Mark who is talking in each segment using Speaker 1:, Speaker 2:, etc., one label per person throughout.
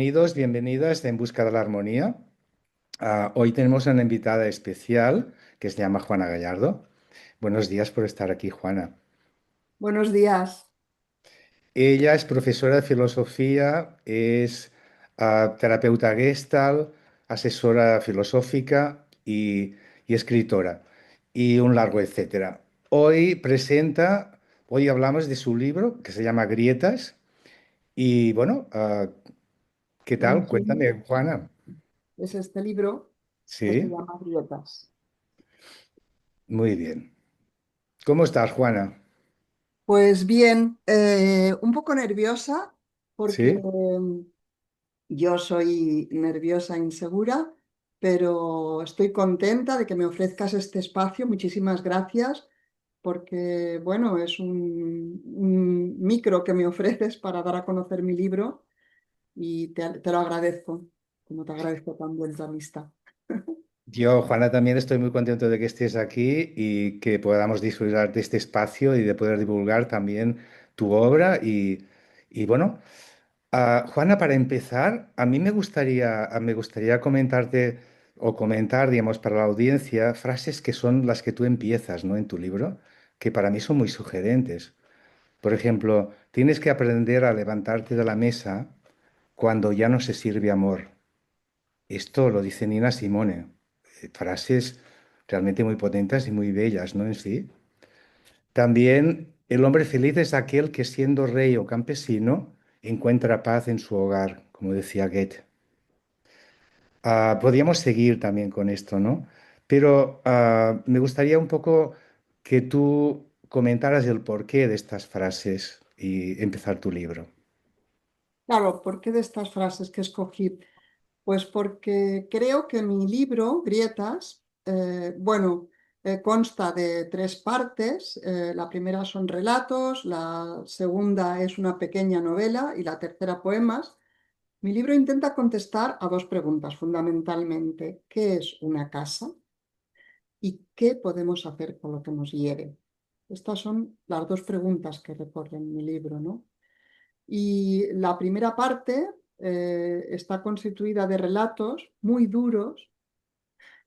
Speaker 1: Bienvenidos, bienvenidas de En Busca de la Armonía. Hoy tenemos una invitada especial que se llama Juana Gallardo. Buenos días por estar aquí, Juana.
Speaker 2: Buenos días.
Speaker 1: Ella es profesora de filosofía, es terapeuta Gestalt, asesora filosófica y escritora, y un largo etcétera. Hoy hablamos de su libro que se llama Grietas. Y bueno, ¿qué tal?
Speaker 2: Pues sí,
Speaker 1: Cuéntame, Juana.
Speaker 2: es este libro que se
Speaker 1: Sí.
Speaker 2: llama Grietas.
Speaker 1: Muy bien. ¿Cómo estás, Juana?
Speaker 2: Pues bien, un poco nerviosa porque
Speaker 1: ¿Sí?
Speaker 2: yo soy nerviosa e insegura, pero estoy contenta de que me ofrezcas este espacio. Muchísimas gracias porque, bueno, es un micro que me ofreces para dar a conocer mi libro y te lo agradezco, como te agradezco también tu amistad.
Speaker 1: Yo, Juana, también estoy muy contento de que estés aquí y que podamos disfrutar de este espacio y de poder divulgar también tu obra. Y bueno, Juana, para empezar, a mí me gustaría comentarte o comentar, digamos, para la audiencia, frases que son las que tú empiezas, ¿no? En tu libro, que para mí son muy sugerentes. Por ejemplo, tienes que aprender a levantarte de la mesa cuando ya no se sirve amor. Esto lo dice Nina Simone. Frases realmente muy potentes y muy bellas, ¿no? En sí. También el hombre feliz es aquel que siendo rey o campesino encuentra paz en su hogar, como decía Goethe. Podríamos seguir también con esto, ¿no? Pero me gustaría un poco que tú comentaras el porqué de estas frases y empezar tu libro.
Speaker 2: Claro, ¿por qué de estas frases que escogí? Pues porque creo que mi libro, Grietas, consta de tres partes. La primera son relatos, la segunda es una pequeña novela y la tercera poemas. Mi libro intenta contestar a dos preguntas fundamentalmente. ¿Qué es una casa? ¿Y qué podemos hacer con lo que nos hiere? Estas son las dos preguntas que recorren mi libro, ¿no? Y la primera parte está constituida de relatos muy duros,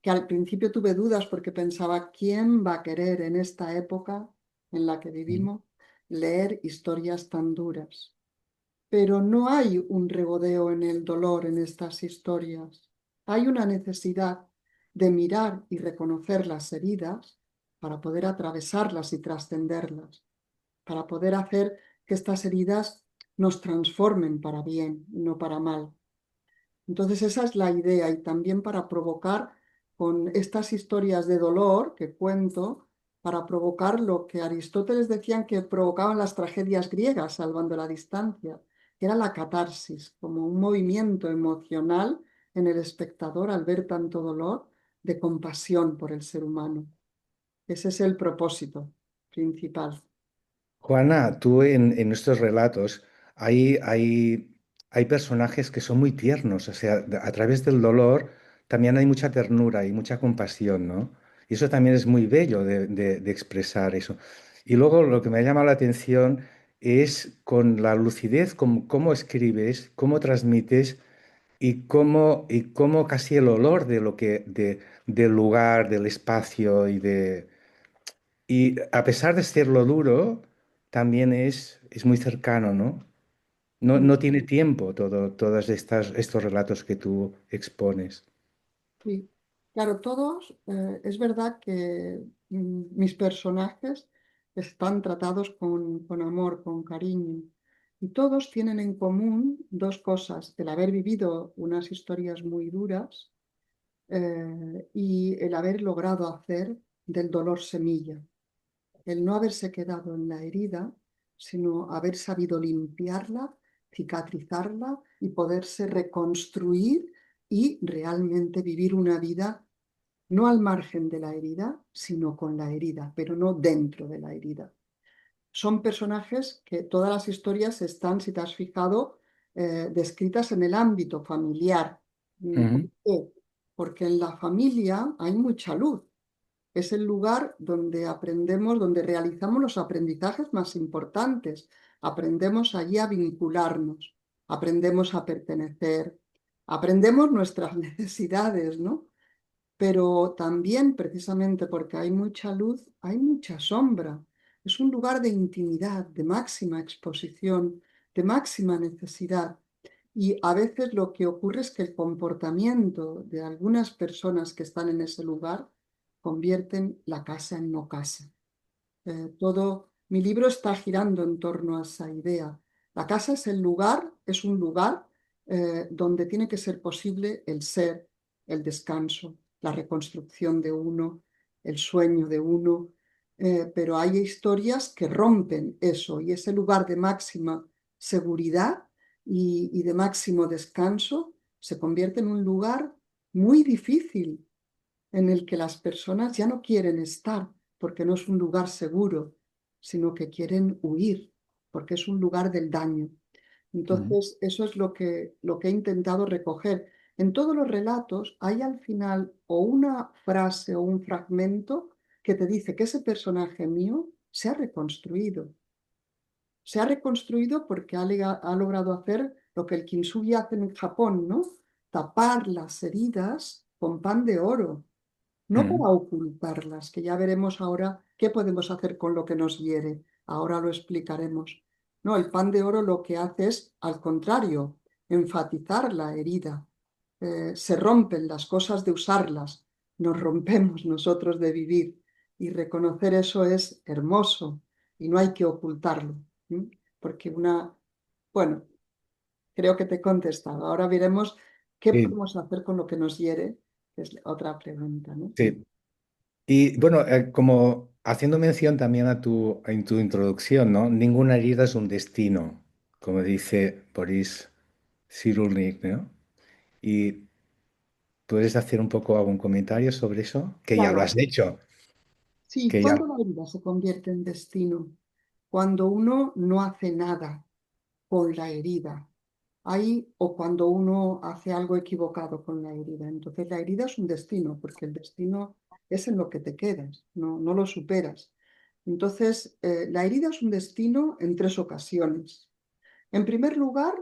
Speaker 2: que al principio tuve dudas porque pensaba, ¿quién va a querer en esta época en la que vivimos leer historias tan duras? Pero no hay un regodeo en el dolor en estas historias. Hay una necesidad de mirar y reconocer las heridas para poder atravesarlas y trascenderlas, para poder hacer que estas heridas nos transformen para bien y no para mal. Entonces esa es la idea y también para provocar con estas historias de dolor que cuento, para provocar lo que Aristóteles decían que provocaban las tragedias griegas, salvando la distancia, que era la catarsis, como un movimiento emocional en el espectador al ver tanto dolor, de compasión por el ser humano. Ese es el propósito principal.
Speaker 1: Juana, tú en nuestros relatos hay personajes que son muy tiernos, o sea, a través del dolor también hay mucha ternura y mucha compasión, ¿no? Y eso también es muy bello de expresar eso. Y luego lo que me ha llamado la atención es con la lucidez, cómo escribes, cómo transmites y cómo casi el olor de del lugar, del espacio y a pesar de serlo duro, también es muy cercano, ¿no? No tiene tiempo todos estos relatos que tú expones.
Speaker 2: Sí, claro, todos, es verdad que mis personajes están tratados con amor, con cariño, y todos tienen en común dos cosas: el haber vivido unas historias muy duras y el haber logrado hacer del dolor semilla, el no haberse quedado en la herida, sino haber sabido limpiarla, cicatrizarla y poderse reconstruir y realmente vivir una vida no al margen de la herida, sino con la herida, pero no dentro de la herida. Son personajes que todas las historias están, si te has fijado, descritas en el ámbito familiar. ¿Por
Speaker 1: Ujú.
Speaker 2: qué? Porque en la familia hay mucha luz. Es el lugar donde aprendemos, donde realizamos los aprendizajes más importantes. Aprendemos allí a vincularnos, aprendemos a pertenecer, aprendemos nuestras necesidades, ¿no? Pero también precisamente porque hay mucha luz, hay mucha sombra. Es un lugar de intimidad, de máxima exposición, de máxima necesidad. Y a veces lo que ocurre es que el comportamiento de algunas personas que están en ese lugar convierten la casa en no casa. Todo mi libro está girando en torno a esa idea. La casa es el lugar, es un lugar donde tiene que ser posible el ser, el descanso, la reconstrucción de uno, el sueño de uno, pero hay historias que rompen eso y ese lugar de máxima seguridad y de máximo descanso se convierte en un lugar muy difícil en el que las personas ya no quieren estar porque no es un lugar seguro, sino que quieren huir porque es un lugar del daño.
Speaker 1: Mm,
Speaker 2: Entonces, eso es lo que he intentado recoger. En todos los relatos hay al final o una frase o un fragmento que te dice que ese personaje mío se ha reconstruido. Se ha reconstruido porque ha logrado hacer lo que el kintsugi hace en Japón, ¿no? Tapar las heridas con pan de oro, no para
Speaker 1: mm,
Speaker 2: ocultarlas, que ya veremos ahora qué podemos hacer con lo que nos hiere. Ahora lo explicaremos. No, el pan de oro lo que hace es, al contrario, enfatizar la herida. Se rompen las cosas de usarlas, nos rompemos nosotros de vivir y reconocer eso es hermoso y no hay que ocultarlo. ¿M? Porque bueno, creo que te he contestado. Ahora veremos qué
Speaker 1: sí,
Speaker 2: podemos hacer con lo que nos hiere, que es otra pregunta, ¿no?
Speaker 1: sí. Y bueno, como haciendo mención también en tu introducción, ¿no? Ninguna herida es un destino, como dice Boris Cyrulnik, ¿no? Y puedes hacer un poco algún comentario sobre eso, que ya lo has
Speaker 2: Claro,
Speaker 1: hecho,
Speaker 2: sí,
Speaker 1: que ya.
Speaker 2: cuando la herida se convierte en destino, cuando uno no hace nada con la herida, ahí o cuando uno hace algo equivocado con la herida. Entonces la herida es un destino, porque el destino es en lo que te quedas, no lo superas. Entonces, la herida es un destino en tres ocasiones. En primer lugar,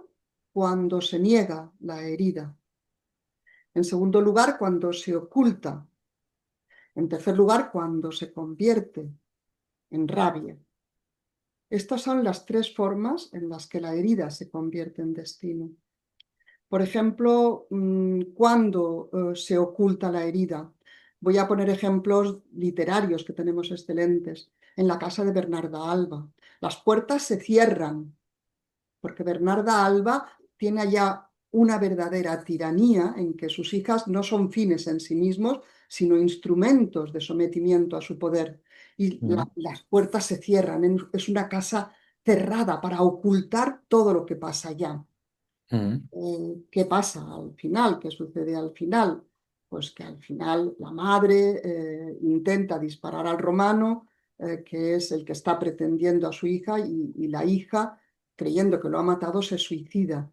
Speaker 2: cuando se niega la herida. En segundo lugar, cuando se oculta. En tercer lugar, cuando se convierte en rabia. Estas son las tres formas en las que la herida se convierte en destino. Por ejemplo, cuando se oculta la herida. Voy a poner ejemplos literarios que tenemos excelentes. En la casa de Bernarda Alba. Las puertas se cierran porque Bernarda Alba tiene allá una verdadera tiranía en que sus hijas no son fines en sí mismos, sino instrumentos de sometimiento a su poder. Y
Speaker 1: Mm,
Speaker 2: las puertas se cierran, es una casa cerrada para ocultar todo lo que pasa allá.
Speaker 1: mm,
Speaker 2: ¿Qué pasa al final? ¿Qué sucede al final? Pues que al final la madre intenta disparar al romano, que es el que está pretendiendo a su hija, y la hija, creyendo que lo ha matado, se suicida.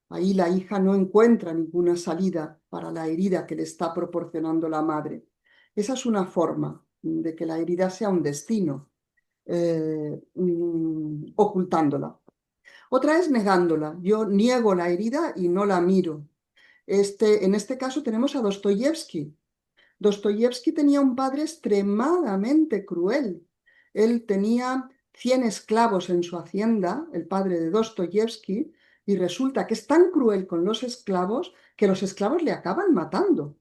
Speaker 2: Ahí la hija no encuentra ninguna salida para la herida que le está proporcionando la madre. Esa es una forma de que la herida sea un destino, ocultándola. Otra es negándola. Yo niego la herida y no la miro. En este caso tenemos a Dostoyevsky. Dostoyevsky tenía un padre extremadamente cruel. Él tenía 100 esclavos en su hacienda, el padre de Dostoyevsky, y resulta que es tan cruel con los esclavos que los esclavos le acaban matando.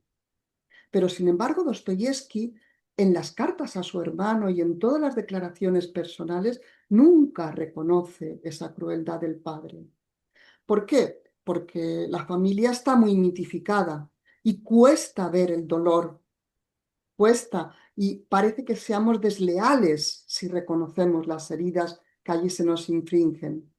Speaker 2: Pero sin embargo, Dostoyevsky, en las cartas a su hermano y en todas las declaraciones personales, nunca reconoce esa crueldad del padre. ¿Por qué? Porque la familia está muy mitificada y cuesta ver el dolor, cuesta, y parece que seamos desleales si reconocemos las heridas que allí se nos infringen.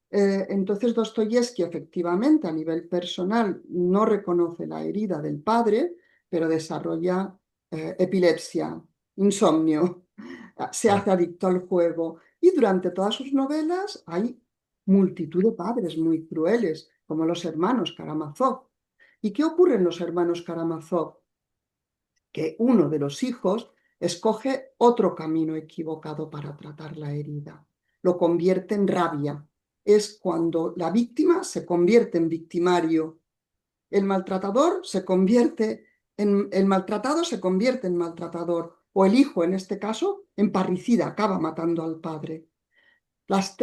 Speaker 2: Entonces Dostoyevsky efectivamente a nivel personal no reconoce la herida del padre, pero desarrolla epilepsia, insomnio, se
Speaker 1: mm,
Speaker 2: hace adicto al juego y durante todas sus novelas hay multitud de padres muy crueles, como los hermanos Karamazov. ¿Y qué ocurre en los hermanos Karamazov? Que uno de los hijos escoge otro camino equivocado para tratar la herida, lo convierte en rabia. es cuando la víctima se convierte en victimario, el maltratador se convierte el maltratado se convierte en maltratador, o el hijo, en este caso, en parricida, acaba matando al padre.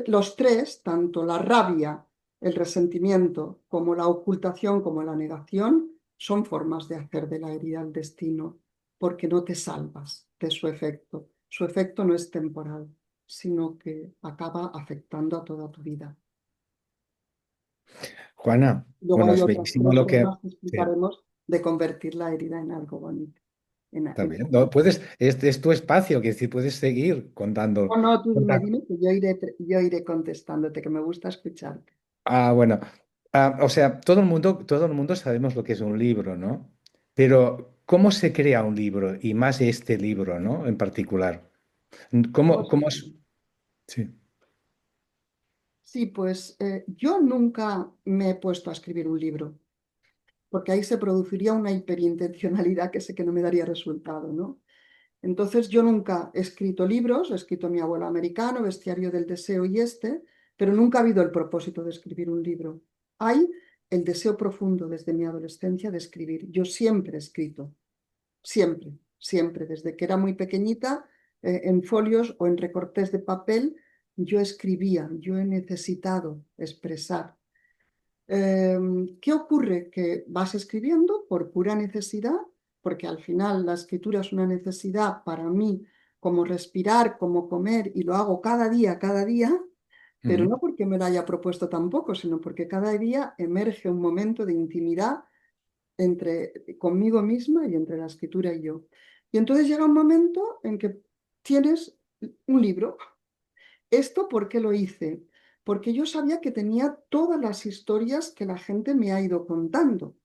Speaker 2: Los tres, tanto la rabia, el resentimiento, como la ocultación, como la negación, son formas de hacer de la herida el destino, porque no te salvas de su efecto. Su efecto no es temporal, sino que acaba afectando a toda tu vida.
Speaker 1: Juana,
Speaker 2: Luego
Speaker 1: bueno,
Speaker 2: hay
Speaker 1: es
Speaker 2: otras
Speaker 1: bellísimo
Speaker 2: tres
Speaker 1: lo que...
Speaker 2: formas que
Speaker 1: Sí,
Speaker 2: explicaremos de convertir la herida en algo bonito.
Speaker 1: también. No, puedes, es tu espacio, que decir, puedes seguir contando.
Speaker 2: No, no, tú dime,
Speaker 1: conta-
Speaker 2: dime, que yo iré contestándote, que me gusta escucharte.
Speaker 1: Ah, bueno. O sea, todo el mundo sabemos lo que es un libro, ¿no? Pero, ¿cómo se crea un libro? Y más este libro, ¿no? En particular.
Speaker 2: ¿Cómo
Speaker 1: ¿Cómo,
Speaker 2: se
Speaker 1: cómo
Speaker 2: llama?
Speaker 1: es? Sí.
Speaker 2: Sí, pues yo nunca me he puesto a escribir un libro, porque ahí se produciría una hiperintencionalidad que sé que no me daría resultado, ¿no? Entonces yo nunca he escrito libros, he escrito Mi abuelo americano, Bestiario del deseo y este, pero nunca ha habido el propósito de escribir un libro. Hay el deseo profundo desde mi adolescencia de escribir. Yo siempre he escrito, siempre, siempre, desde que era muy pequeñita, en folios o en recortes de papel, yo escribía, yo he necesitado expresar. ¿Qué ocurre? Que vas escribiendo por pura necesidad, porque al final la escritura es una necesidad para mí, como respirar, como comer, y lo hago cada día, pero
Speaker 1: Mm,
Speaker 2: no porque me lo haya propuesto tampoco, sino porque cada día emerge un momento de intimidad entre conmigo misma y entre la escritura y yo. Y entonces llega un momento en que tienes un libro. ¿Esto por qué lo hice? Porque yo sabía que tenía todas las historias que la gente me ha ido contando.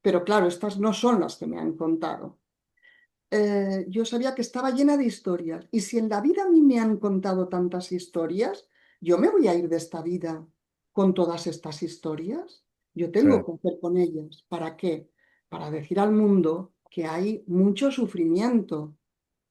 Speaker 2: Pero claro, estas no son las que me han contado. Yo sabía que estaba llena de historias. Y si en la vida a mí me han contado tantas historias, yo me voy a ir de esta vida con todas estas historias. Yo tengo
Speaker 1: claro.
Speaker 2: que hacer con ellas. ¿Para qué? Para decir al mundo que hay mucho sufrimiento.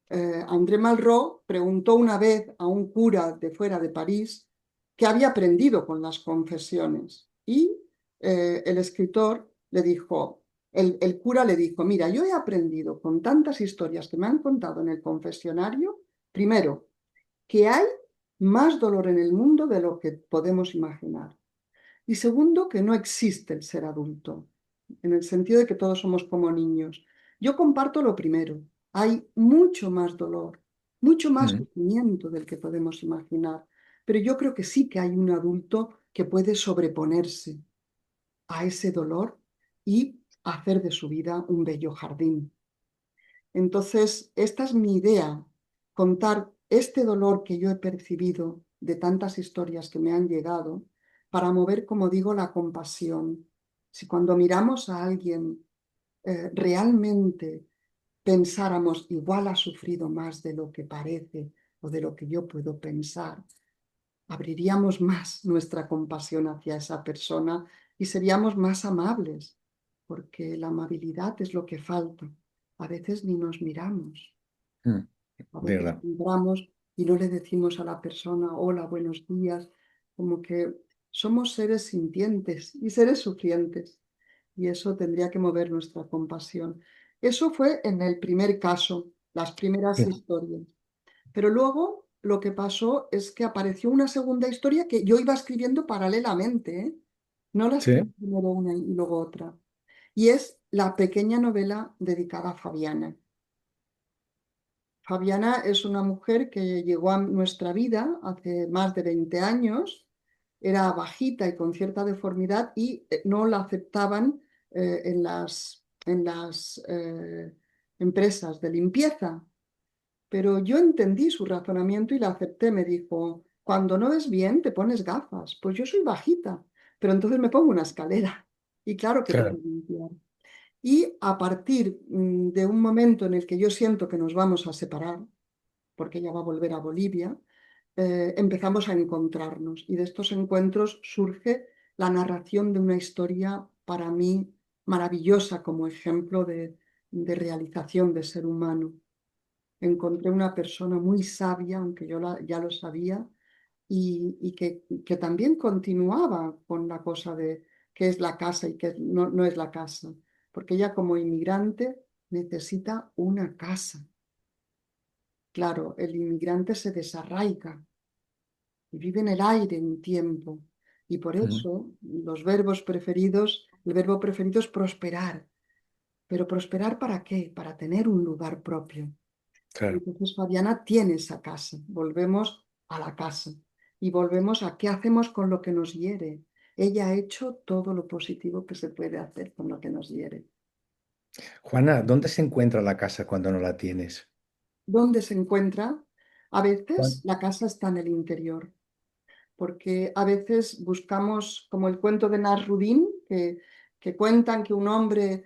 Speaker 2: André Malraux preguntó una vez a un cura de fuera de París qué había aprendido con las confesiones. Y el escritor le dijo, el cura le dijo, mira, yo he aprendido con tantas historias que me han contado en el confesionario, primero, que hay más dolor en el mundo de lo que podemos imaginar. Y segundo, que no existe el ser adulto, en el sentido de que todos somos como niños. Yo comparto lo primero. Hay mucho más dolor, mucho más
Speaker 1: Mm,
Speaker 2: sufrimiento del que podemos imaginar. Pero yo creo que sí que hay un adulto que puede sobreponerse a ese dolor y hacer de su vida un bello jardín. Entonces, esta es mi idea, contar este dolor que yo he percibido de tantas historias que me han llegado para mover, como digo, la compasión. Si cuando miramos a alguien realmente pensáramos, igual ha sufrido más de lo que parece o de lo que yo puedo pensar, abriríamos más nuestra compasión hacia esa persona y seríamos más amables, porque la amabilidad es lo que falta. A veces ni nos miramos,
Speaker 1: mm,
Speaker 2: a veces
Speaker 1: verdad.
Speaker 2: miramos y no le decimos a la persona, hola, buenos días, como que somos seres sintientes y seres sufrientes, y eso tendría que mover nuestra compasión. Eso fue en el primer caso, las primeras
Speaker 1: Sí.
Speaker 2: historias. Pero luego lo que pasó es que apareció una segunda historia que yo iba escribiendo paralelamente, ¿eh? No la
Speaker 1: Sí.
Speaker 2: escribí primero una y luego otra. Y es la pequeña novela dedicada a Fabiana. Fabiana es una mujer que llegó a nuestra vida hace más de 20 años, era bajita y con cierta deformidad y no la aceptaban en las empresas de limpieza. Pero yo entendí su razonamiento y la acepté. Me dijo, cuando no ves bien te pones gafas. Pues yo soy bajita, pero entonces me pongo una escalera y claro que puedo
Speaker 1: Claro.
Speaker 2: limpiar. Y a partir de un momento en el que yo siento que nos vamos a separar, porque ella va a volver a Bolivia, empezamos a encontrarnos. Y de estos encuentros surge la narración de una historia para mí maravillosa como ejemplo de realización de ser humano. Encontré una persona muy sabia, aunque yo ya lo sabía, que también continuaba con la cosa de qué es la casa y qué no es la casa, porque ella como inmigrante necesita una casa. Claro, el inmigrante se desarraiga y vive en el aire un tiempo. Y por
Speaker 1: Ujú.
Speaker 2: eso el verbo preferido es prosperar. Pero prosperar ¿para qué? Para tener un lugar propio. Y
Speaker 1: Claro.
Speaker 2: entonces Fabiana tiene esa casa. Volvemos a la casa y volvemos a qué hacemos con lo que nos hiere. Ella ha hecho todo lo positivo que se puede hacer con lo que nos hiere.
Speaker 1: Juana, ¿dónde se encuentra la casa cuando no la tienes?
Speaker 2: ¿Dónde se encuentra? A veces
Speaker 1: Juan.
Speaker 2: la casa está en el interior, porque a veces buscamos, como el cuento de Nasruddin, que cuentan que un hombre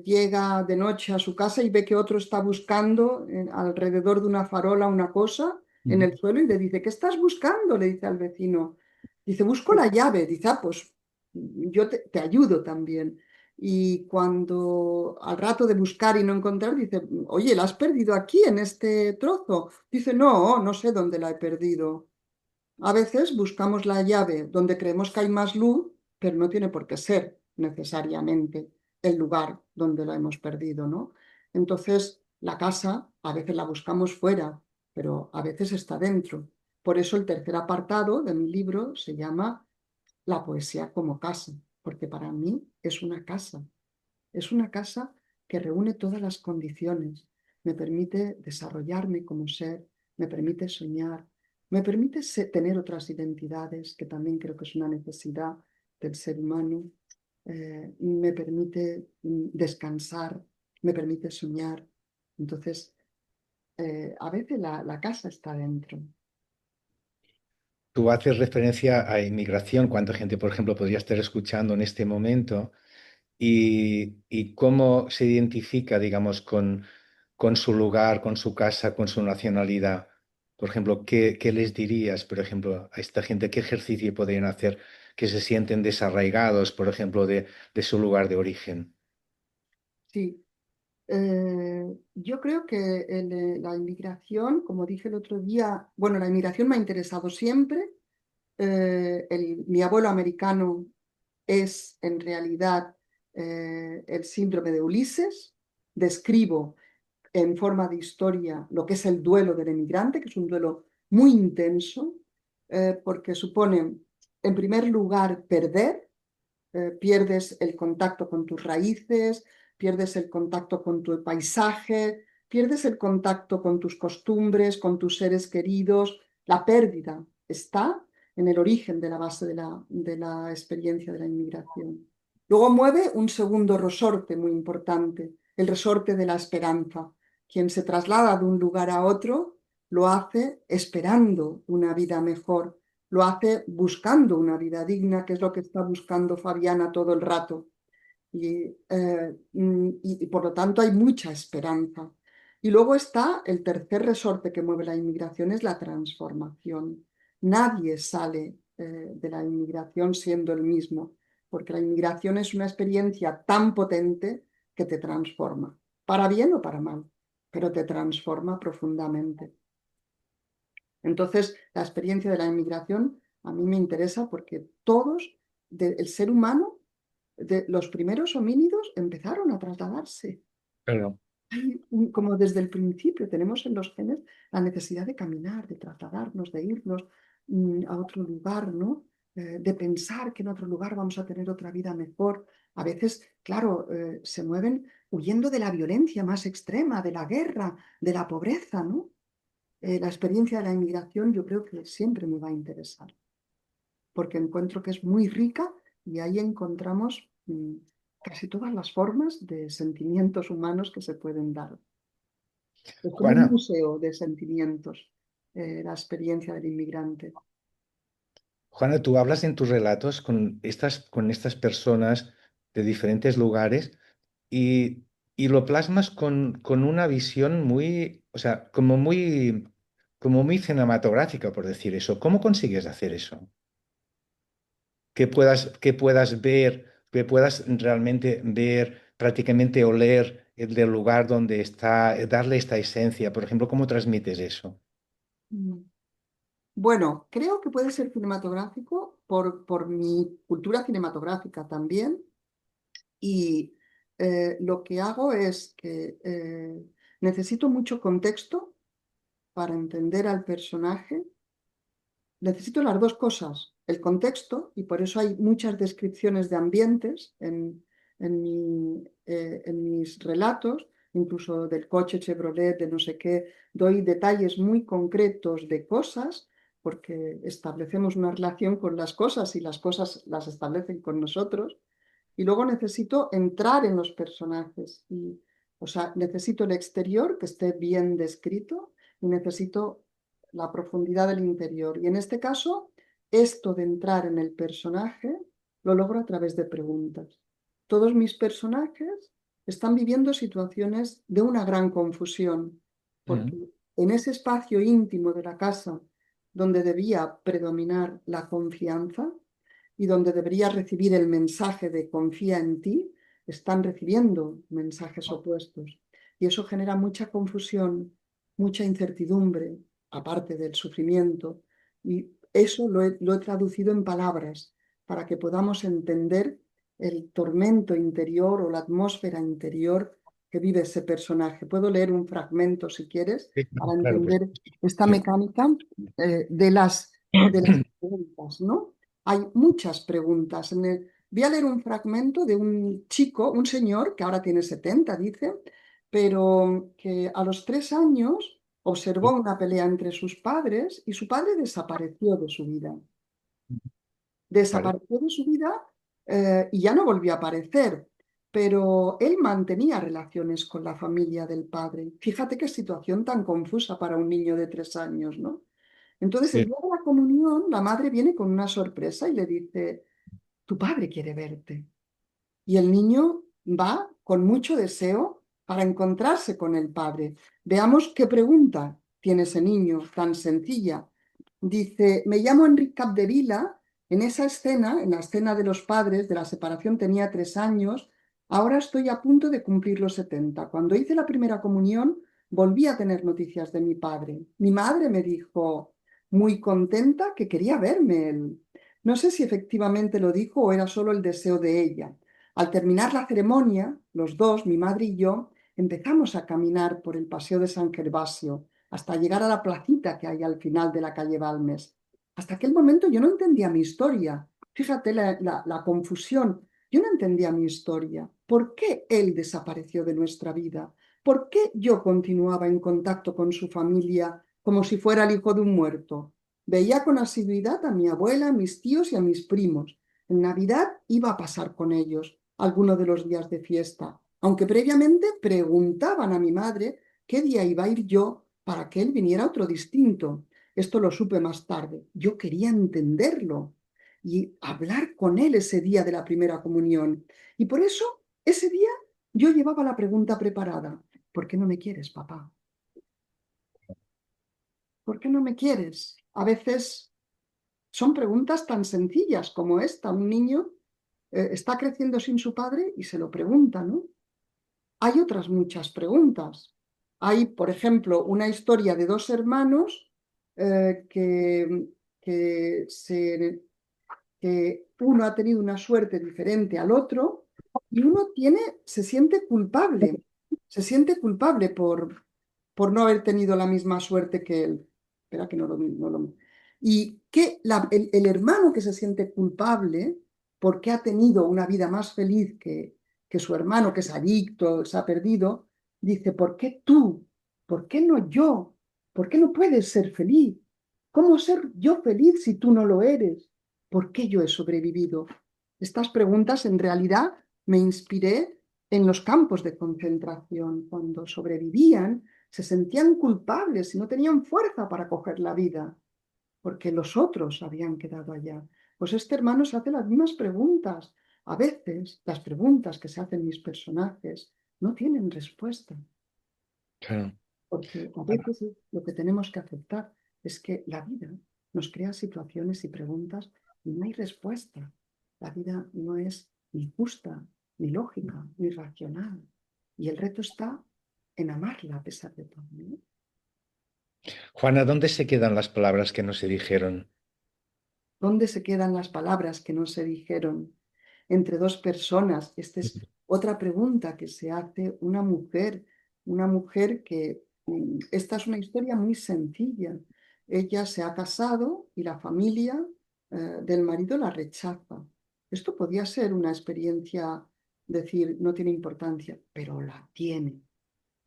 Speaker 2: llega de noche a su casa y ve que otro está buscando alrededor de una farola una cosa en
Speaker 1: Ujú.
Speaker 2: el suelo y le dice, ¿qué estás buscando? Le dice al vecino. Dice, busco la llave. Dice, ah, pues yo te ayudo también. Y cuando al rato de buscar y no encontrar, dice, oye, ¿la has perdido aquí en este trozo? Dice, no, no sé dónde la he perdido. A veces buscamos la llave donde creemos que hay más luz, pero no tiene por qué ser necesariamente el lugar donde la hemos perdido, ¿no? Entonces, la casa a veces la buscamos fuera, pero a veces está dentro. Por eso el tercer apartado de mi libro se llama La poesía como casa, porque para mí es una casa. Es una casa que reúne todas las condiciones. Me permite desarrollarme como ser, me permite soñar, me permite tener otras identidades, que también creo que es una necesidad del ser humano. Me permite descansar, me permite soñar. Entonces, a veces la casa está dentro.
Speaker 1: Tú haces referencia a inmigración, cuánta gente, por ejemplo, podría estar escuchando en este momento y cómo se identifica, digamos, con su lugar, con su casa, con su nacionalidad. Por ejemplo, ¿qué les dirías, por ejemplo, a esta gente? ¿Qué ejercicio podrían hacer que se sienten desarraigados, por ejemplo, de su lugar de origen?
Speaker 2: Sí, yo creo que la inmigración, como dije el otro día, bueno, la inmigración me ha interesado siempre. Mi abuelo americano es en realidad el síndrome de Ulises. Describo en forma de historia lo que es el duelo del emigrante, que es un duelo muy intenso, porque supone, en primer lugar, perder, pierdes el contacto con tus raíces, pierdes el contacto con tu paisaje, pierdes el contacto con tus costumbres, con tus seres queridos. La pérdida está en el origen de la base de la experiencia de la inmigración. Luego mueve un segundo resorte muy importante, el resorte de la esperanza. Quien se traslada de un lugar a otro lo hace esperando una vida mejor, lo hace buscando una vida digna, que es lo que está buscando Fabiana todo el rato. Y por lo tanto hay mucha esperanza. Y luego está el tercer resorte que mueve la inmigración, es la transformación. Nadie sale de la inmigración siendo el mismo, porque la inmigración es una experiencia tan potente que te transforma, para bien o para mal, pero te transforma profundamente. Entonces, la experiencia de la inmigración a mí me interesa porque el ser humano, los primeros homínidos empezaron a trasladarse.
Speaker 1: Claro.
Speaker 2: Como desde el principio tenemos en los genes la necesidad de caminar, de trasladarnos, de irnos a otro lugar, ¿no? De pensar que en otro lugar vamos a tener otra vida mejor. A veces, claro, se mueven huyendo de la violencia más extrema, de la guerra, de la pobreza, ¿no? La experiencia de la inmigración yo creo que siempre me va a interesar, porque encuentro que es muy rica y ahí encontramos casi todas las formas de sentimientos humanos que se pueden dar. Es como un
Speaker 1: Juana,
Speaker 2: museo de sentimientos, la experiencia del inmigrante.
Speaker 1: Juana, tú hablas en tus relatos con estas personas de diferentes lugares y, y lo plasmas con una visión muy, o sea, como muy cinematográfica, por decir eso. ¿Cómo consigues hacer eso? Que puedas ver, que puedas realmente ver, prácticamente oler el del lugar donde está, darle esta esencia. Por ejemplo, ¿cómo transmites eso?
Speaker 2: Mm. Bueno, creo que puede ser cinematográfico por mi cultura cinematográfica también. Y lo que hago es que necesito mucho contexto para entender al personaje. Necesito las dos cosas, el contexto, y por eso hay muchas descripciones de ambientes en mis relatos, incluso del coche Chevrolet, de no sé qué, doy detalles muy concretos de cosas, porque establecemos una relación con las cosas y las cosas las establecen con nosotros. Y luego necesito entrar en los personajes. Y, o sea, necesito el exterior que esté bien descrito y necesito la profundidad del interior. Y en este caso, esto de entrar en el personaje lo logro a través de preguntas. Todos mis personajes están viviendo situaciones de una gran confusión, porque
Speaker 1: Mm.
Speaker 2: en ese espacio íntimo de la casa donde debía predominar la confianza, y donde deberías recibir el mensaje de confía en ti, están recibiendo mensajes opuestos. Y eso genera mucha confusión, mucha incertidumbre, aparte del sufrimiento. Y eso lo he traducido en palabras para que podamos entender el tormento interior o la atmósfera interior que vive ese personaje. Puedo leer un fragmento, si quieres,
Speaker 1: Sí,
Speaker 2: para
Speaker 1: claro, pues
Speaker 2: entender esta
Speaker 1: sí.
Speaker 2: mecánica de las preguntas, ¿no? Hay muchas preguntas. Voy a leer un fragmento de un chico, un señor que ahora tiene 70, dice, pero que a los 3 años observó una pelea entre sus padres y su padre desapareció de su vida.
Speaker 1: Vale.
Speaker 2: Desapareció de su vida y ya no volvió a aparecer, pero él mantenía relaciones con la familia del padre. Fíjate qué situación tan confusa para un niño de 3 años, ¿no? Entonces, el
Speaker 1: Sí.
Speaker 2: día de la comunión, la madre viene con una sorpresa y le dice, tu padre quiere verte. Y el niño va con mucho deseo para encontrarse con el padre. Veamos qué pregunta tiene ese niño tan sencilla. Dice, me llamo Enrique Capdevila. En esa escena, en la escena de los padres, de la separación, tenía 3 años. Ahora estoy a punto de cumplir los 70. Cuando hice la primera comunión, volví a tener noticias de mi padre. Mi madre me dijo, muy contenta, que quería verme él. No sé si efectivamente lo dijo o era solo el deseo de ella. Al terminar la ceremonia, los dos, mi madre y yo, empezamos a caminar por el paseo de San Gervasio hasta llegar a la placita que hay al final de la calle Balmes. Hasta aquel momento yo no entendía mi historia. Fíjate la confusión. Yo no entendía mi historia. ¿Por qué él desapareció de nuestra vida? ¿Por qué yo continuaba en contacto con su familia como si fuera el hijo de un muerto? Veía con asiduidad a mi abuela, a mis tíos y a mis primos. En Navidad iba a pasar con ellos alguno de los días de fiesta, aunque previamente preguntaban a mi madre qué día iba a ir yo para que él viniera otro distinto. Esto lo supe más tarde. Yo quería entenderlo y hablar con él ese día de la primera comunión. Y por eso, ese día, yo llevaba la pregunta preparada. ¿Por qué no me quieres, papá? ¿Por qué no me quieres? A veces son preguntas tan sencillas como esta. Un niño está creciendo sin su padre y se lo pregunta, ¿no? Hay otras muchas preguntas. Hay, por ejemplo, una historia de dos hermanos eh, que, que uno ha tenido una suerte diferente al otro y uno se siente culpable por no haber tenido la misma suerte que él. Espera que Y que el hermano que se siente culpable porque ha tenido una vida más feliz que su hermano, que es adicto, se ha perdido, dice, ¿por qué tú? ¿Por qué no yo? ¿Por qué no puedes ser feliz? ¿Cómo ser yo feliz si tú no lo eres? ¿Por qué yo he sobrevivido? Estas preguntas en realidad me inspiré en los campos de concentración. Cuando sobrevivían, se sentían culpables y no tenían fuerza para coger la vida, porque los otros habían quedado allá. Pues este hermano se hace las mismas preguntas. A veces las preguntas que se hacen mis personajes no tienen respuesta,
Speaker 1: Claro.
Speaker 2: porque a veces lo que tenemos que aceptar es que la vida nos crea situaciones y preguntas y no hay respuesta. La vida no es ni justa, ni lógica, ni racional. Y el reto está en amarla a pesar de todo, ¿no?
Speaker 1: Juana, ¿dónde se quedan las palabras que no se dijeron?
Speaker 2: ¿Dónde se quedan las palabras que no se dijeron entre dos personas? Esta es otra pregunta que se hace una mujer que, esta es una historia muy sencilla. Ella se ha casado y la familia del marido la rechaza. Esto podía ser una experiencia, decir, no tiene importancia, pero la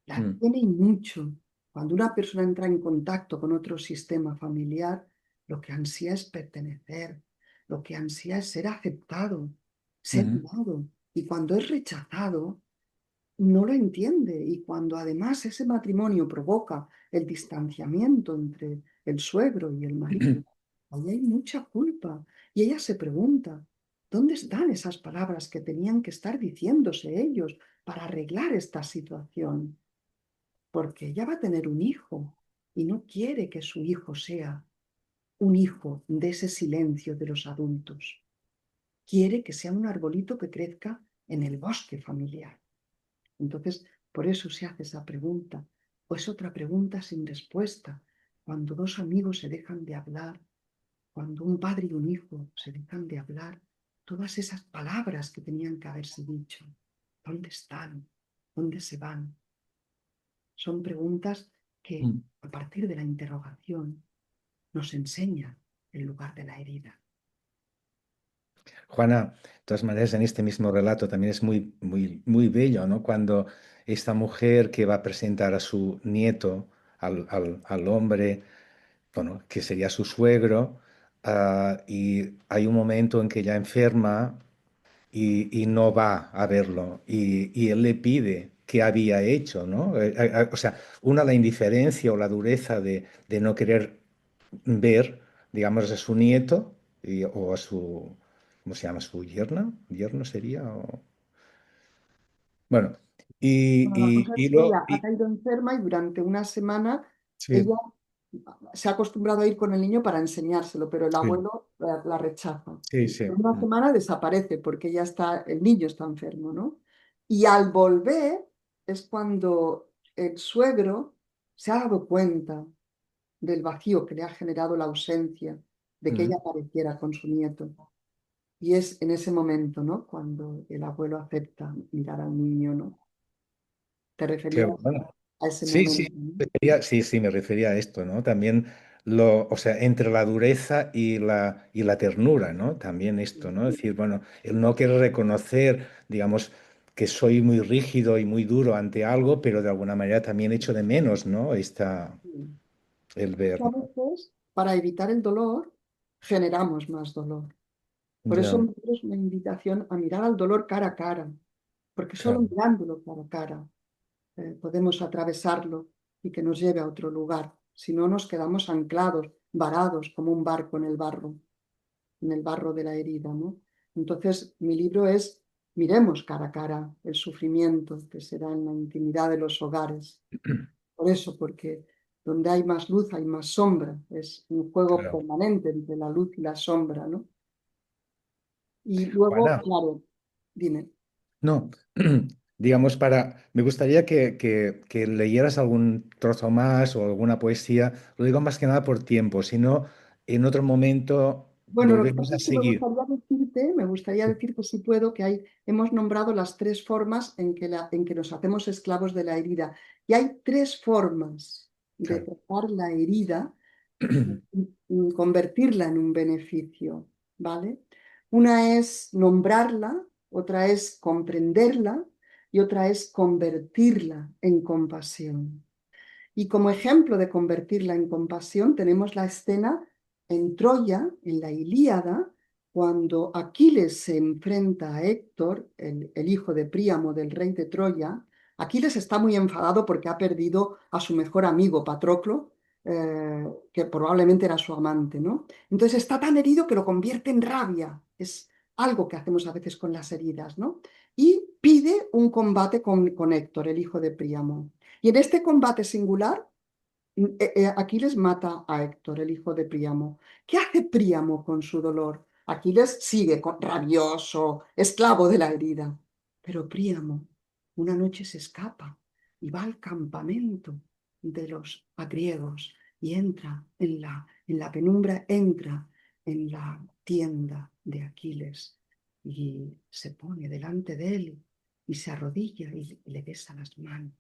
Speaker 1: Mm,
Speaker 2: tiene y mucho. Cuando una persona entra en contacto con otro sistema familiar, lo que ansía es pertenecer, lo que ansía es ser aceptado, ser
Speaker 1: mm,
Speaker 2: amado. Y cuando es rechazado, no lo entiende. Y cuando además ese matrimonio provoca el distanciamiento entre el suegro y el marido, ahí hay mucha culpa. Y ella se pregunta, ¿dónde están esas palabras que tenían que estar diciéndose ellos para arreglar esta situación? Porque ella va a tener un hijo y no quiere que su hijo sea un hijo de ese silencio de los adultos. Quiere que sea un arbolito que crezca en el bosque familiar. Entonces, por eso se hace esa pregunta. O es otra pregunta sin respuesta. Cuando dos amigos se dejan de hablar, cuando un padre y un hijo se dejan de hablar, todas esas palabras que tenían que haberse dicho, ¿dónde están? ¿Dónde se van? Son preguntas que,
Speaker 1: mm.
Speaker 2: a partir de la interrogación, nos enseñan el lugar de la herida.
Speaker 1: Juana, de todas maneras, en este mismo relato también es muy, muy, muy bello, ¿no? Cuando esta mujer que va a presentar a su nieto, al hombre, bueno, que sería su suegro, y hay un momento en que ella enferma y no va a verlo, y él le pide qué había hecho, ¿no? O sea, una, la indiferencia o la dureza de no querer ver, digamos, a su nieto o a su, ¿cómo se llama? ¿Su yerno? ¿Yerno sería? Bueno,
Speaker 2: Bueno, la cosa es
Speaker 1: y
Speaker 2: que
Speaker 1: luego,
Speaker 2: ella ha caído enferma y durante una semana
Speaker 1: sí,
Speaker 2: ella se ha acostumbrado a ir con el niño para enseñárselo, pero el
Speaker 1: sí,
Speaker 2: abuelo la rechaza.
Speaker 1: sí, sí,
Speaker 2: En una semana desaparece porque ya está, el niño está enfermo, ¿no? Y al volver es cuando el suegro se ha dado cuenta del vacío que le ha generado la ausencia de que ella
Speaker 1: mm,
Speaker 2: apareciera con su nieto. Y es en ese momento, ¿no? Cuando el abuelo acepta mirar al niño, ¿no? Te
Speaker 1: qué
Speaker 2: referías
Speaker 1: bueno.
Speaker 2: a ese
Speaker 1: Sí, sí,
Speaker 2: momento, ¿no?
Speaker 1: sí, sí, me refería a esto, ¿no? También lo, o sea, entre la dureza y la ternura, ¿no? También esto, ¿no? Es decir, bueno, el no querer reconocer, digamos, que soy muy rígido y muy duro ante algo, pero de alguna manera también echo de menos, ¿no? El ver,
Speaker 2: A
Speaker 1: ¿no?
Speaker 2: veces, para evitar el dolor, generamos más dolor. Por eso
Speaker 1: Ya,
Speaker 2: es una invitación a mirar al dolor cara a cara, porque solo
Speaker 1: claro.
Speaker 2: mirándolo cara a cara podemos atravesarlo y que nos lleve a otro lugar. Si no, nos quedamos anclados, varados, como un barco en el barro de la herida, ¿no? Entonces, mi libro es miremos cara a cara el sufrimiento que se da en la intimidad de los hogares. Por eso, porque donde hay más luz hay más sombra. Es un juego
Speaker 1: Claro.
Speaker 2: permanente entre la luz y la sombra, ¿no? Y luego,
Speaker 1: Juana,
Speaker 2: claro, dime.
Speaker 1: no, digamos, me gustaría que leyeras algún trozo más o alguna poesía, lo digo más que nada por tiempo, si no, en otro momento
Speaker 2: Bueno, lo que
Speaker 1: volvemos
Speaker 2: pasa
Speaker 1: a
Speaker 2: es que
Speaker 1: seguir.
Speaker 2: me gustaría decirte si puedo que hemos nombrado las tres formas en que nos hacemos esclavos de la herida. Y hay tres formas de
Speaker 1: Claro.
Speaker 2: tratar la herida y convertirla en un beneficio, ¿vale? Una es nombrarla, otra es comprenderla y otra es convertirla en compasión. Y como ejemplo de convertirla en compasión, tenemos la escena en Troya, en la Ilíada, cuando Aquiles se enfrenta a Héctor, el hijo de Príamo del rey de Troya. Aquiles está muy enfadado porque ha perdido a su mejor amigo, Patroclo, que probablemente era su amante, ¿no? Entonces está tan herido que lo convierte en rabia. Es algo que hacemos a veces con las heridas, ¿no? Y pide un combate con Héctor, el hijo de Príamo. Y en este combate singular, Aquiles mata a Héctor, el hijo de Príamo. ¿Qué hace Príamo con su dolor? Aquiles sigue rabioso, esclavo de la herida. Pero Príamo una noche se escapa y va al campamento de los agriegos y entra en la penumbra, entra en la tienda de Aquiles y se pone delante de él y se arrodilla y le besa las manos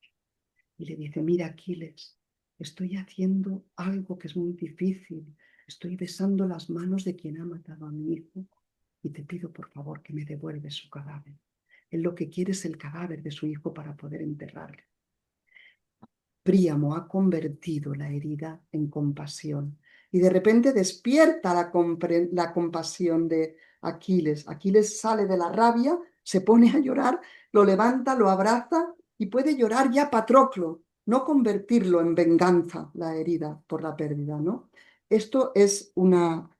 Speaker 2: y le dice, mira Aquiles, estoy haciendo algo que es muy difícil, estoy besando las manos de quien ha matado a mi hijo y te pido por favor que me devuelves su cadáver. Él lo que quiere es el cadáver de su hijo para poder enterrarle. Príamo ha convertido la herida en compasión y de repente despierta la compasión de Aquiles. Aquiles sale de la rabia, se pone a llorar, lo levanta, lo abraza y puede llorar ya Patroclo, no convertirlo en venganza la herida por la pérdida, ¿no? Esto es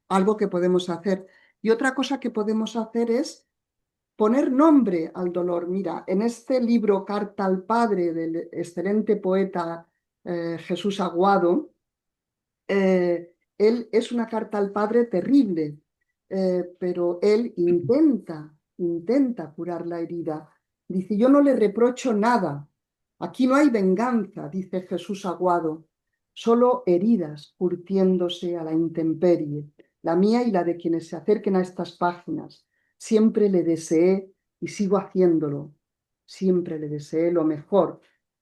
Speaker 2: algo que podemos hacer. Y otra cosa que podemos hacer es poner nombre al dolor. Mira, en este libro Carta al Padre del excelente poeta Jesús Aguado, él es una carta al padre terrible, pero él intenta curar la herida. Dice, yo no le reprocho nada. Aquí no hay venganza, dice Jesús Aguado, solo heridas curtiéndose a la intemperie, la mía y la de quienes se acerquen a estas páginas. Siempre le deseé y sigo haciéndolo. Siempre le deseé lo mejor.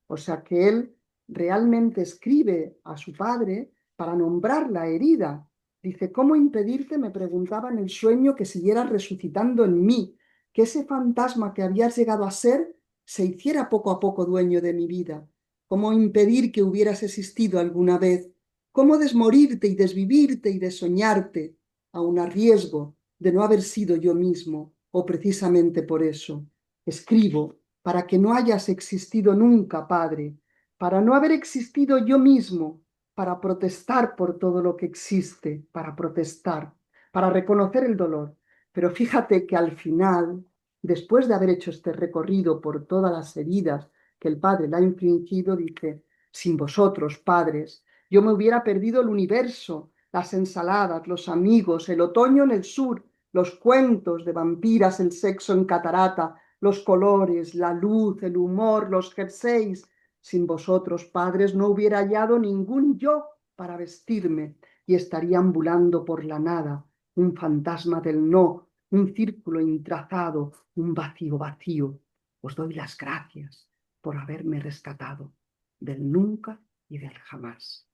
Speaker 2: O sea que él realmente escribe a su padre para nombrar la herida. Dice, ¿cómo impedirte? Me preguntaba en el sueño que siguieras resucitando en mí, que ese fantasma que habías llegado a ser se hiciera poco a poco dueño de mi vida. ¿Cómo impedir que hubieras existido alguna vez? ¿Cómo desmorirte y desvivirte y desoñarte, aun a riesgo de no haber sido yo mismo, o precisamente por eso? Escribo para que no hayas existido nunca, Padre, para no haber existido yo mismo, para protestar por todo lo que existe, para protestar, para reconocer el dolor. Pero fíjate que al final, después de haber hecho este recorrido por todas las heridas que el Padre le ha infligido, dice, sin vosotros, padres, yo me hubiera perdido el universo, las ensaladas, los amigos, el otoño en el sur, los cuentos de vampiras, el sexo en catarata, los colores, la luz, el humor, los jerseys. Sin vosotros, padres, no hubiera hallado ningún yo para vestirme y estaría ambulando por la nada, un fantasma del no, un círculo intrazado, un vacío vacío. Os doy las gracias por haberme rescatado del nunca y del jamás.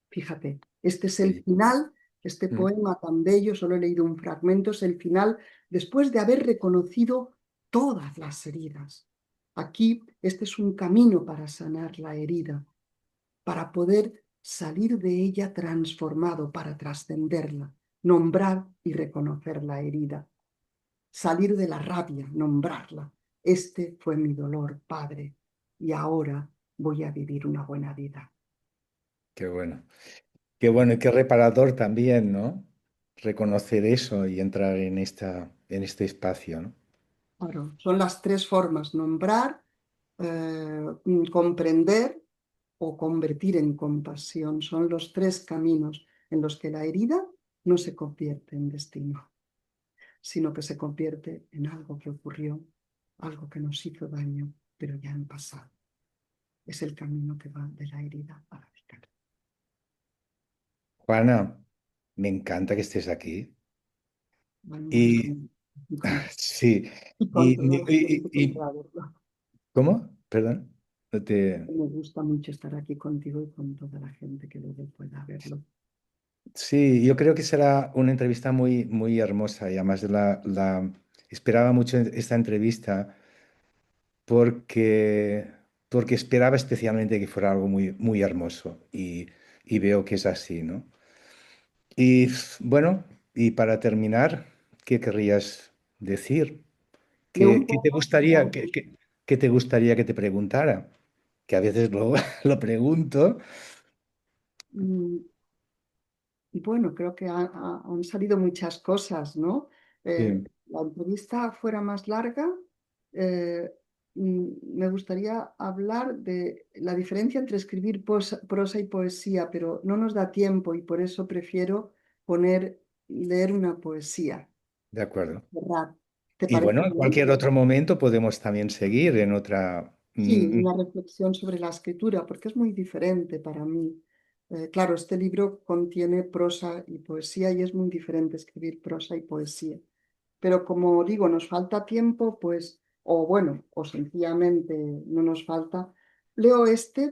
Speaker 2: Fíjate, este es el
Speaker 1: Sí.
Speaker 2: final, este
Speaker 1: Mm.
Speaker 2: poema tan bello, solo he leído un fragmento, es el final después de haber reconocido todas las heridas. Aquí este es un camino para sanar la herida, para poder salir de ella transformado, para trascenderla, nombrar y reconocer la herida, salir de la rabia, nombrarla. Este fue mi dolor, Padre, y ahora voy a vivir una buena vida.
Speaker 1: Qué bueno. Qué bueno y qué reparador también, ¿no? Reconocer eso y entrar en este espacio, ¿no?
Speaker 2: Claro, son las tres formas, nombrar, comprender o convertir en compasión. Son los tres caminos en los que la herida no se convierte en destino, sino que se convierte en algo que ocurrió, algo que nos hizo daño, pero ya en pasado. Es el camino que va de la herida a la vida.
Speaker 1: Juana, me encanta que estés aquí.
Speaker 2: Bueno, me gusta
Speaker 1: Y
Speaker 2: mucho. Y con,
Speaker 1: sí,
Speaker 2: y con
Speaker 1: y,
Speaker 2: toda la gente que
Speaker 1: y-
Speaker 2: pueda verlo.
Speaker 1: ¿cómo? Perdón, no te...
Speaker 2: Me gusta mucho estar aquí contigo y con toda la gente que luego pueda verlo.
Speaker 1: Sí, yo creo que será una entrevista muy, muy hermosa y además esperaba mucho esta entrevista porque, porque esperaba especialmente que fuera algo muy, muy hermoso y veo que es así, ¿no? Y bueno, y para terminar, ¿qué querrías decir?
Speaker 2: De un
Speaker 1: Qué te
Speaker 2: poema
Speaker 1: gustaría, qué te gustaría que te preguntara? Que a veces lo, lo pregunto.
Speaker 2: mm, bueno, creo que han salido muchas cosas, ¿no?
Speaker 1: Sí,
Speaker 2: La entrevista fuera más larga. eh, Me gustaría hablar de la diferencia entre escribir prosa y poesía, pero no nos da tiempo y por eso prefiero leer una poesía.
Speaker 1: de acuerdo.
Speaker 2: ¿Verdad? ¿Te
Speaker 1: Y
Speaker 2: parece
Speaker 1: bueno, en
Speaker 2: bien?
Speaker 1: cualquier otro momento podemos también seguir en otra...
Speaker 2: Sí, una reflexión sobre la escritura, porque es muy diferente para mí. Claro, este libro contiene prosa y poesía y es muy diferente escribir prosa y poesía. Pero como digo, nos falta tiempo, pues, o bueno, o sencillamente no nos falta. Leo este,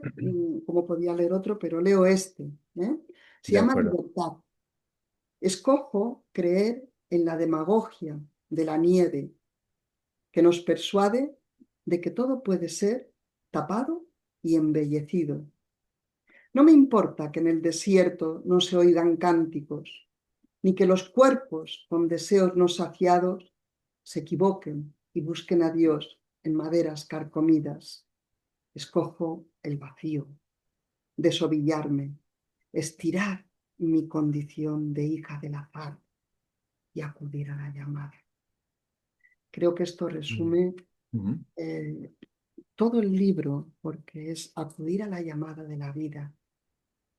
Speaker 2: como podía leer otro, pero leo este. ¿Eh? Se
Speaker 1: De
Speaker 2: llama
Speaker 1: acuerdo.
Speaker 2: Libertad. Escojo creer en la demagogia de la nieve que nos persuade de que todo puede ser tapado y embellecido. No me importa que en el desierto no se oigan cánticos, ni que los cuerpos con deseos no saciados se equivoquen y busquen a Dios en maderas carcomidas. Escojo el vacío, desovillarme, estirar mi condición de hija del azar y acudir a la llamada. Creo que esto
Speaker 1: Mm.
Speaker 2: resume
Speaker 1: Ujú.
Speaker 2: eh, todo el libro, porque es acudir a la llamada de la vida.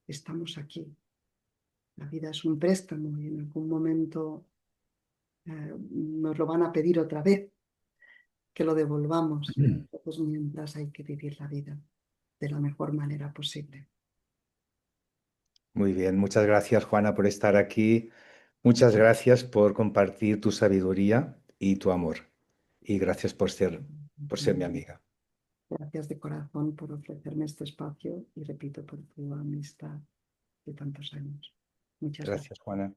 Speaker 2: Estamos aquí. La vida es un préstamo y en algún momento nos lo van a pedir otra vez, que lo devolvamos. Entonces, mientras hay que vivir la vida de la mejor manera posible.
Speaker 1: Muy bien, muchas gracias Juana por estar aquí. Muchas gracias por compartir tu sabiduría y tu amor. Y gracias por ser mi amiga.
Speaker 2: Gracias de corazón por ofrecerme este espacio y repito por tu amistad de tantos años. Muchas gracias.
Speaker 1: Gracias, Juana.